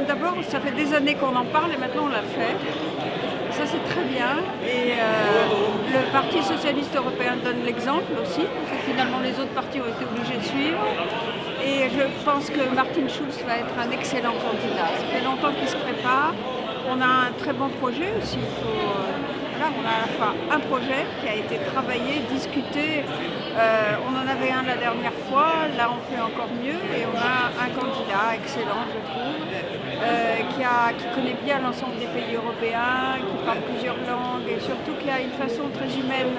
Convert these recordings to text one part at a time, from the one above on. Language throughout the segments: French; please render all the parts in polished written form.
d'abord, ça fait des années qu'on en parle et maintenant on l'a fait. Ça, c'est très bien. Et le Parti socialiste européen donne l'exemple aussi. Parce que finalement, les autres partis ont été obligés de suivre. Et je pense que Martin Schulz va être un excellent candidat. Ça fait longtemps qu'il se prépare. On a un très bon projet aussi. Voilà, on a à la fois un projet qui a été travaillé, discuté. On en avait un la dernière fois, là on fait encore mieux et on a un candidat excellent, je trouve, qui connaît bien l'ensemble des pays européens, qui parle plusieurs langues et surtout qui a une façon très humaine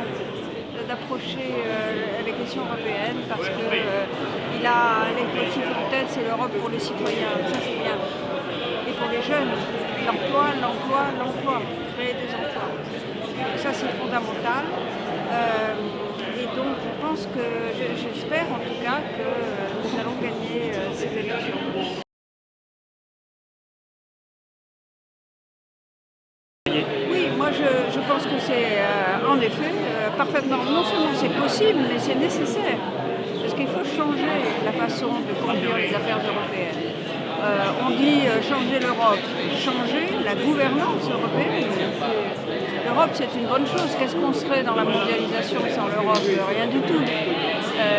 d'approcher les questions européennes parce qu'il a les motifs en tête, c'est l'Europe pour les citoyens, ça c'est bien. Et pour les jeunes, l'emploi, l'emploi, l'emploi, créer des emplois. Ça c'est fondamental. Et donc je pense que, j'espère en tout cas que nous allons gagner ces élections. Oui, moi je pense que c'est en effet parfaitement, non seulement c'est possible, mais c'est nécessaire. Parce qu'il faut changer la façon de conduire les affaires européennes. On dit changer l'Europe, changer la gouvernance européenne. L'Europe, c'est une bonne chose. Qu'est-ce qu'on serait dans la mondialisation sans l'Europe? Rien du tout.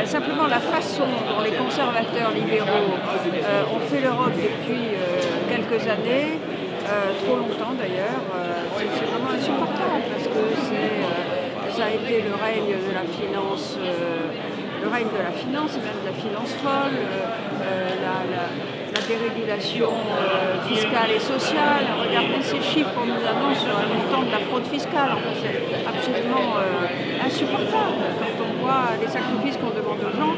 Simplement la façon dont les conservateurs libéraux ont fait l'Europe depuis quelques années, trop longtemps d'ailleurs, c'est vraiment insupportable parce que ça a été le règne de la finance. Le règne de la finance, et même de la finance folle, la dérégulation fiscale et sociale. Regardez ces chiffres qu'on nous annonce sur le montant de la fraude fiscale. Enfin, c'est absolument insupportable quand on voit les sacrifices qu'on demande aux gens.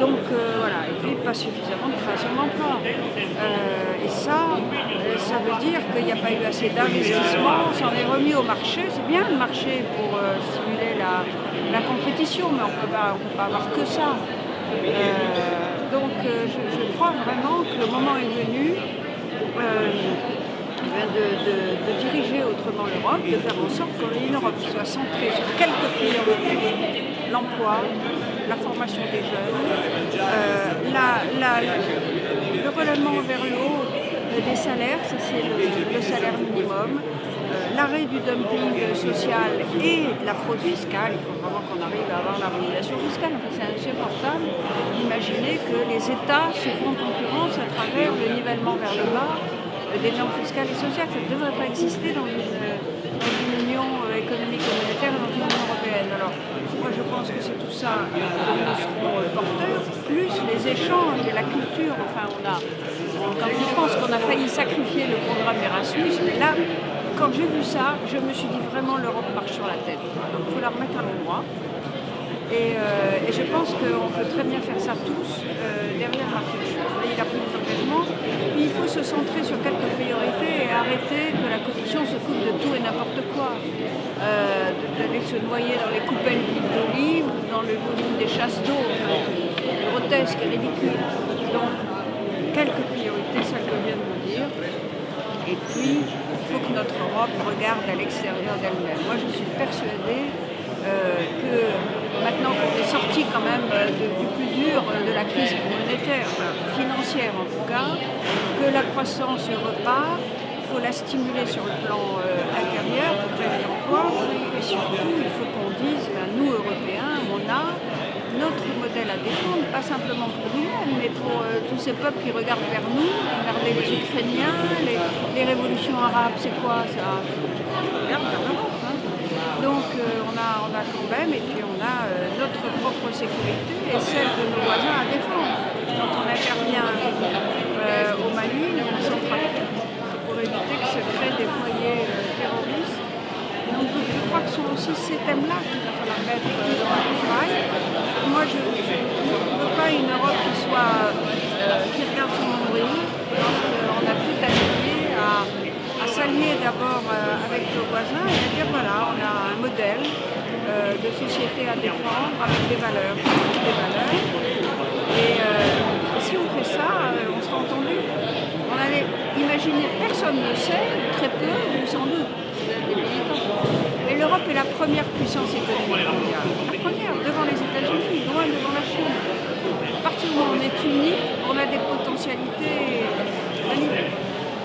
Donc voilà, et puis pas suffisamment de création d'emplois. Et ça veut dire qu'il n'y a pas eu assez d'investissement, on s'en est remis au marché. C'est bien le marché pour stimuler la compétition, mais on ne peut pas avoir que ça. Donc je crois vraiment que le moment est venu de diriger autrement l'Europe, de faire en sorte qu'on ait une Europe qui soit centrée sur quelques priorités, l'emploi, la formation des jeunes, le relèvement vers le haut des salaires, ça c'est le salaire minimum, l'arrêt du dumping social et de la fraude fiscale. Il faut vraiment qu'on arrive à avoir l'harmonisation fiscale. C'est insupportable d'imaginer que les États se font concurrence à travers le nivellement vers le bas des normes fiscales et sociales. Ça ne devrait pas exister dans une union économique et monétaire et dans une union européenne. Alors, moi je pense que c'est tout ça dont nous serons porteurs, plus les échanges et la culture. Enfin, quand je pense qu'on a failli sacrifier le programme Erasmus, mais là, quand j'ai vu ça, je me suis dit vraiment l'Europe marche sur la tête. Donc il faut la remettre à l'endroit. Et je pense qu'on peut très bien faire ça tous derrière Martin Schulz. Il a pris des engagements. Il faut se centrer sur quelques priorités et arrêter que la Commission se coupe de tout et n'importe quoi. D'aller se noyer dans les coupelles d'huile d'olive ou dans le volume des chasses d'eau. Grotesque et ridicule. Donc, quelques priorités, celles que je viens de vous dire. Et puis, il faut que notre Europe regarde à l'extérieur d'elle-même. Moi, je suis persuadée que maintenant qu'on est sorti quand même du plus dur de la crise monétaire, financière en tout cas, que la croissance repart, il faut la stimuler sur le plan intérieur pour créer l'emploi. Et surtout, il faut qu'on dise, nous Européens, on a notre modèle à défendre, pas simplement pour nous-mêmes, mais pour tous ces peuples qui regardent vers nous. Regardez les Ukrainiens, les révolutions arabes, c'est quoi ça? Regarde vers l'Europe. Donc on a quand même, et puis on a notre propre sécurité et celle de nos voisins à défendre. Quand on intervient au Mali ou en Centrafrique, c'est pour éviter que se créent des foyers terroristes. Donc je crois que ce sont aussi ces thèmes-là qu'il va falloir mettre dans le travail. Moi je ne veux pas une Europe qui regarde son nombril. Je pense qu'on a tout à gagner à s'allier d'abord avec nos voisins et à dire voilà, on a un modèle de société à défendre avec des valeurs. Et si on fait ça, on sera entendu. On allait imaginer, personne ne sait, très peu, ou sans doute, des militants. Mais l'Europe est la première puissance économique mondiale. La première, devant les États-Unis, loin devant la Chine. À partir du moment où on est unis, on a des potentialités magnifiques.